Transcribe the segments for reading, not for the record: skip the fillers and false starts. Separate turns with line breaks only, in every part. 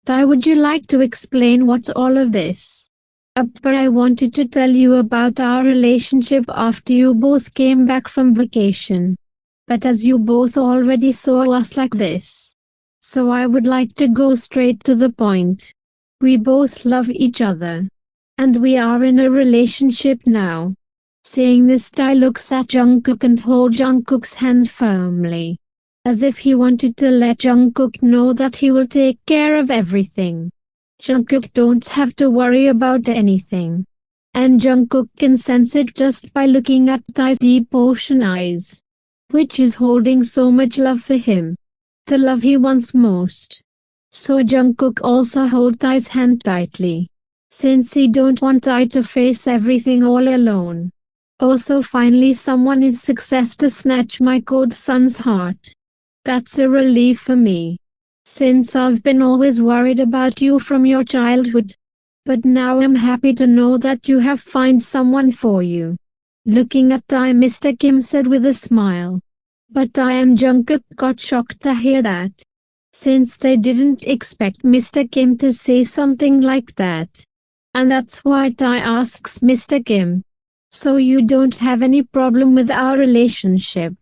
Tae, would you like to explain what's all of this? But I wanted to tell you about our relationship after you both came back from vacation. But as you both already saw us like this, so I would like to go straight to the point. We both love each other. And we are in a relationship now. Saying this, Tae looks at Jungkook and holds Jungkook's hand firmly, as if he wanted to let Jungkook know that he will take care of everything. Jungkook don't have to worry about anything. And Jungkook can sense it just by looking at Tae's deep ocean eyes, which is holding so much love for him. The love he wants most. So Jungkook also holds Tae's hand tightly, since he don't want Tae to face everything all alone. Also, finally someone is success to snatch my cold son's heart. That's a relief for me, since I've been always worried about you from your childhood. But now I'm happy to know that you have found someone for you. Looking at Tae, Mr. Kim said with a smile. But Tae and Jungkook got shocked to hear that, since they didn't expect Mr. Kim to say something like that. And that's why Tae asks Mr. Kim, so you don't have any problem with our relationship?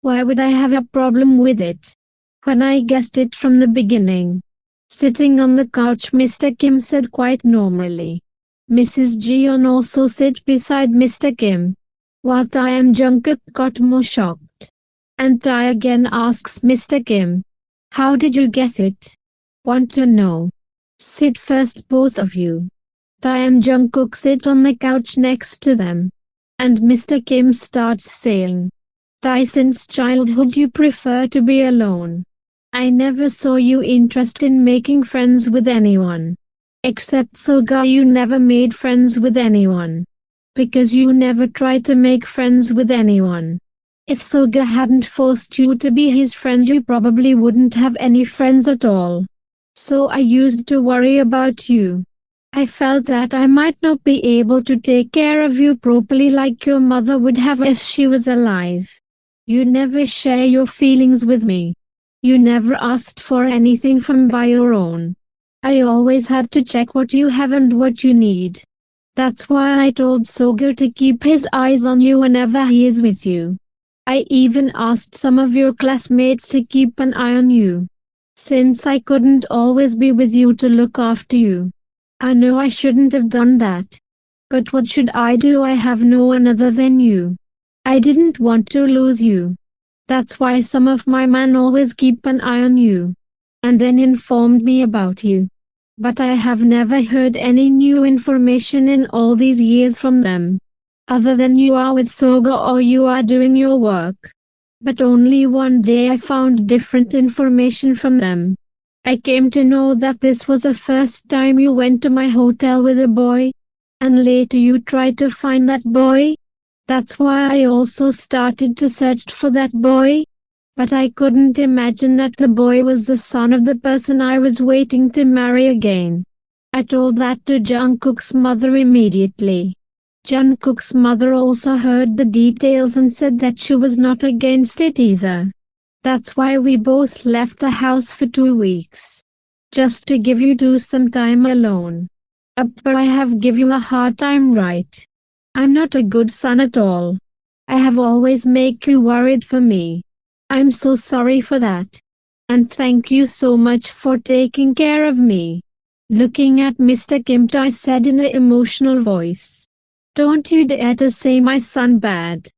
Why would I have a problem with it, when I guessed it from the beginning? Sitting on the couch, Mr. Kim said quite normally. Mrs. Jeon also sat beside Mr. Kim, while Tae and Jungkook got more shocked. And Tae again asks Mr. Kim, how did you guess it? Want to know? Sit first, both of you. Tae and Jungkook sit on the couch next to them. And Mr. Kim starts saying, Tae, since childhood you prefer to be alone. I never saw you interested in making friends with anyone. Except Soga, you never made friends with anyone. Because you never tried to make friends with anyone. If Soga hadn't forced you to be his friend, you probably wouldn't have any friends at all. So I used to worry about you. I felt that I might not be able to take care of you properly like your mother would have if she was alive. You never share your feelings with me. You never asked for anything from by your own. I always had to check what you have and what you need. That's why I told Soga to keep his eyes on you whenever he is with you. I even asked some of your classmates to keep an eye on you, since I couldn't always be with you to look after you. I know I shouldn't have done that. But what should I do? I have no one other than you. I didn't want to lose you. That's why some of my men always keep an eye on you, and then informed me about you. But I have never heard any new information in all these years from them, other than you are with Soga or you are doing your work. But only one day I found different information from them. I came to know that this was the first time you went to my hotel with a boy, and later you tried to find that boy. That's why I also started to search for that boy. But I couldn't imagine that the boy was the son of the person I was waiting to marry again. I told that to Jungkook's mother immediately. Jungkook's mother also heard the details and said that she was not against it either. That's why we both left the house for 2 weeks. Just to give you two some time alone. But I have give you a hard time, right? I'm not a good son at all. I have always make you worried for me. I'm so sorry for that. And thank you so much for taking care of me. Looking at Mr. Kim, Tae said in an emotional voice. Don't you dare to say my son bad.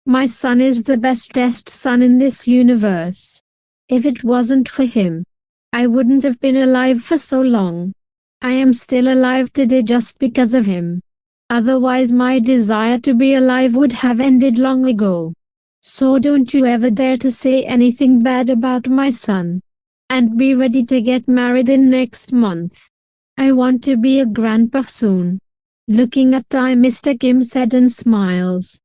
My son is the bestest son in this universe. If it wasn't for him, I wouldn't have been alive for so long. I am still alive today just because of him. Otherwise my desire to be alive would have ended long ago. So don't you ever dare to say anything bad about my son. And be ready to get married in next month. I want to be a grandpa soon. Looking at Tae, Mr. Kim said and smiles.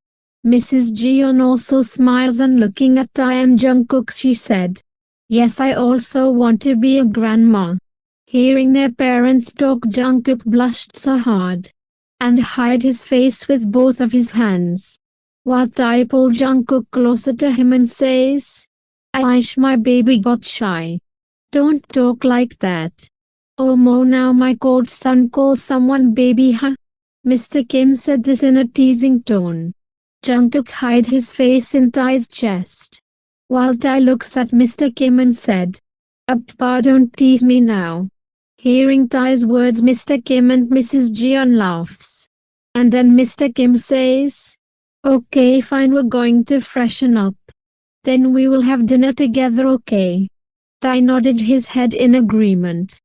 Mrs. Jeon also smiles, and looking at Tae and Jungkook she said, yes, I also want to be a grandma. Hearing their parents talk, Jungkook blushed so hard, and hid his face with both of his hands. While Tae pulled Jungkook closer to him and says, Aish, my baby got shy. Don't talk like that. Oh Mo, now my cold son calls someone baby, huh? Mr. Kim said this in a teasing tone. Jungkook hid his face in Tae's chest, while Tae looks at Mr. Kim and said, "Appa, don't tease me now." Hearing Tae's words, Mr. Kim and Mrs. Jeon laughs. And then Mr. Kim says, "Okay, fine, we're going to freshen up. Then we will have dinner together, okay?" Tae nodded his head in agreement.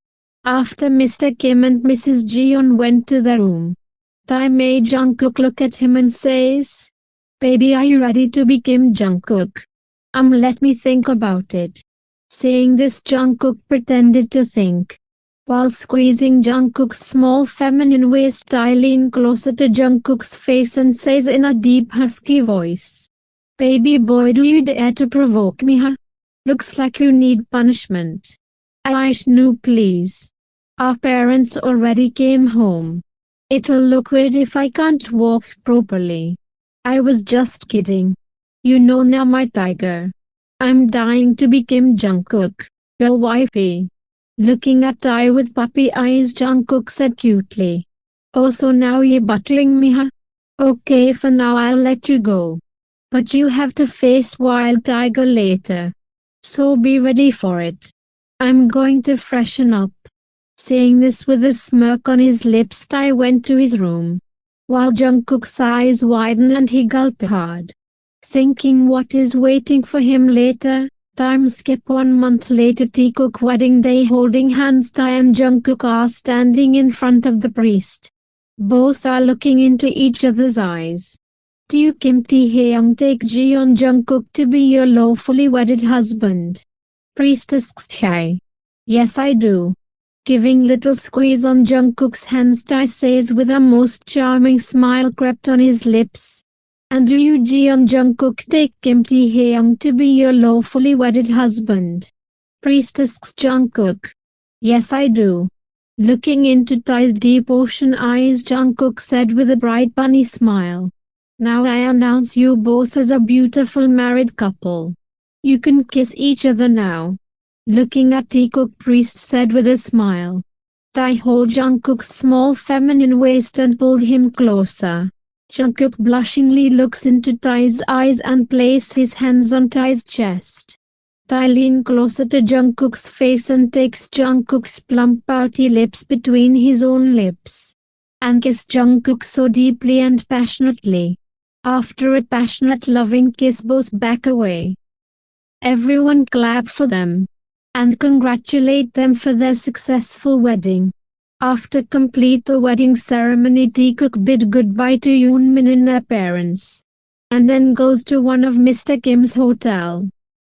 After Mr. Kim and Mrs. Jeon went to their room, Tae made Jungkook look at him and says, "Baby, are you ready to be Kim Jungkook?" Let me think about it." Saying this, Jungkook pretended to think. While squeezing Jungkook's small feminine waist, Tae leaned closer to Jungkook's face and says in a deep husky voice, "Baby boy, do you dare to provoke me, huh? Looks like you need punishment." "Aish, no please. Our parents already came home. It'll look weird if I can't walk properly. I was just kidding. You know now, my tiger. I'm dying to be Kim Jungkook, your wifey." Looking at Tae with puppy eyes, Jungkook said cutely, "Oh, so now you're buttering me, huh? Okay, for now I'll let you go. But you have to face Wild Tiger later. So be ready for it. I'm going to freshen up." Saying this with a smirk on his lips, Tae went to his room, while Jungkook's eyes widened and he gulped hard, thinking what is waiting for him later. Time skip 1 month later, Taekook wedding day. Holding hands, Tae and Jungkook are standing in front of the priest. Both are looking into each other's eyes. "Do you, Kim Taehyung, take Jeon Jungkook to be your lawfully wedded husband?" Priest asks Tae. "Yes, I do." Giving little squeeze on Jungkook's hands, Tae says with a most charming smile crept on his lips, "And do you, Jeon Jungkook, take Kim Taehyung to be your lawfully wedded husband?" Priest asks Jungkook. "Yes, I do." Looking into Tae's deep ocean eyes, Jungkook said with a bright bunny smile, "Now I announce you both as a beautiful married couple. You can kiss each other now." Looking at Taekook, Priest said with a smile. Tae held Jungkook's small feminine waist and pulled him closer. Jungkook blushingly looks into Tae's eyes and places his hands on Tae's chest. Tae leans closer to Jungkook's face and takes Jungkook's plump pouty lips between his own lips, and kisses Jungkook so deeply and passionately. After a passionate loving kiss, both back away. Everyone clap for them and congratulate them for their successful wedding. After complete the wedding ceremony, Taekook bid goodbye to Yoonmin and their parents, and then goes to one of Mr. Kim's hotel.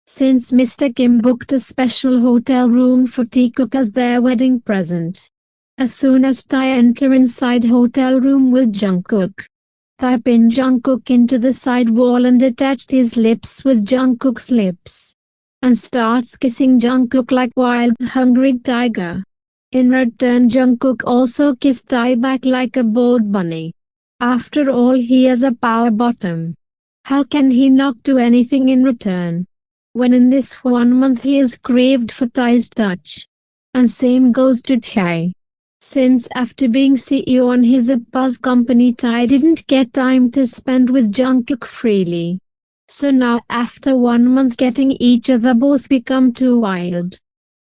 Since Mr. Kim booked a special hotel room for Taekook as their wedding present. As soon as Tae enter inside hotel room with Jungkook, Tae pinned Jungkook into the side wall and attached his lips with Jungkook's lips, and starts kissing Jungkook like wild hungry tiger. In return, Jungkook also kissed Tae back like a bold bunny. After all, he has a power bottom. How can he not do anything in return, when in this 1 month he has craved for Tae's touch? And same goes to Tae. Since after being CEO on his Appa's company, Tae didn't get time to spend with Jungkook freely. So now, after 1 month getting each other, both become too wild.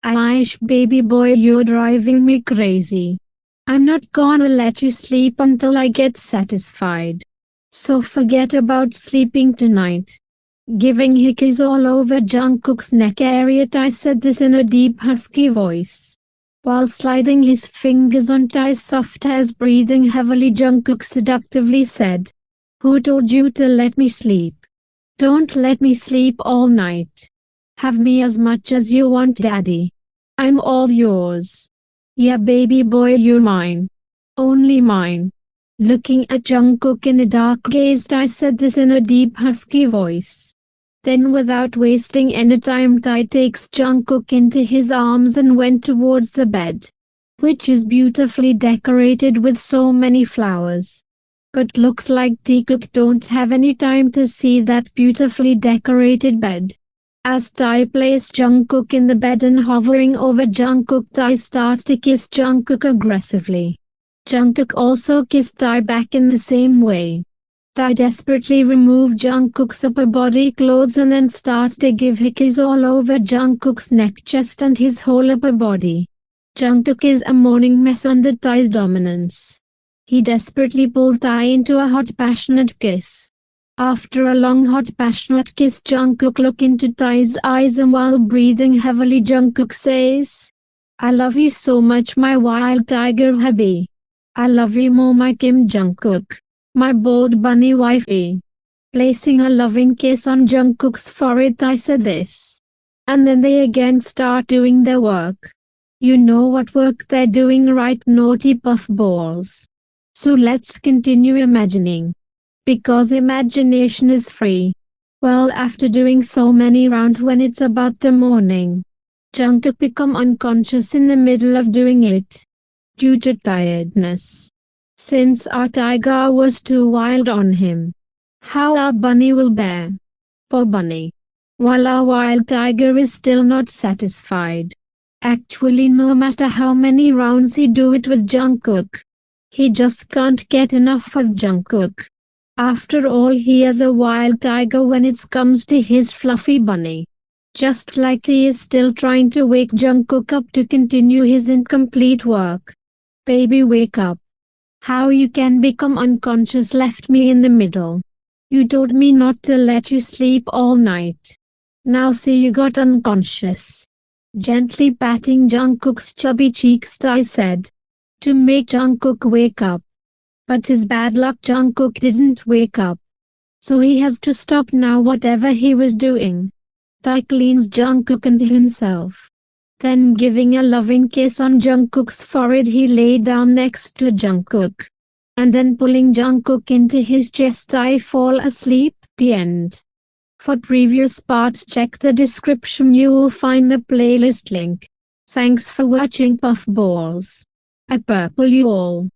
Aish, baby boy, you're driving me crazy. I'm not gonna let you sleep until I get satisfied. So forget about sleeping tonight. Giving hickeys all over Jungkook's neck area, Tae said this in a deep husky voice. While sliding his fingers on Tae's soft hairs, breathing heavily, Jungkook seductively said, "Who told you to let me sleep? Don't let me sleep all night. Have me as much as you want, daddy. I'm all yours. Yeah, baby boy, you're mine. Only mine." Looking at Jungkook in a dark gaze, Tae said this in a deep husky voice. Then without wasting any time, Tae takes Jungkook into his arms and went towards the bed, which is beautifully decorated with so many flowers. But looks like Taekook don't have any time to see that beautifully decorated bed. As Tae placed Jungkook in the bed and hovering over Jungkook, Tae starts to kiss Jungkook aggressively. Jungkook also kissed Tae back in the same way. Tae desperately removed Jungkook's upper body clothes and then starts to give hickeys all over Jungkook's neck, chest and his whole upper body. Jungkook is a moaning mess under Tae's dominance. He desperately pulled Tae into a hot passionate kiss. After a long hot passionate kiss, Jungkook looked into Tae's eyes and while breathing heavily Jungkook says, "I love you so much my wild tiger hubby. I love you more my Kim Jungkook. My bold bunny wifey." Placing a loving kiss on Jungkook's forehead, Tae said this. And then they again start doing their work. You know what work they're doing, right, naughty puffballs? So let's continue imagining. Because imagination is free. Well, after doing so many rounds, when it's about the morning, Jungkook become unconscious in the middle of doing it. Due to tiredness. Since our tiger was too wild on him. How our bunny will bear. Poor bunny. While our wild tiger is still not satisfied. Actually, no matter how many rounds he do it with Jungkook, he just can't get enough of Jungkook. After all, he is a wild tiger when it comes to his fluffy bunny. Just like he is still trying to wake Jungkook up to continue his incomplete work. Baby, wake up. How you can become unconscious, left me in the middle. You told me not to let you sleep all night. Now see you got unconscious. Gently patting Jungkook's chubby cheeks, Tae said. To make Jungkook wake up. But his bad luck, Jungkook didn't wake up. So he has to stop now whatever he was doing. Tae cleans Jungkook into himself. Then giving a loving kiss on Jungkook's forehead, he lay down next to Jungkook. And then pulling Jungkook into his chest, Tae fall asleep. The end. For previous parts, check the description, you will find the playlist link. Thanks for watching puffballs. I purple you all.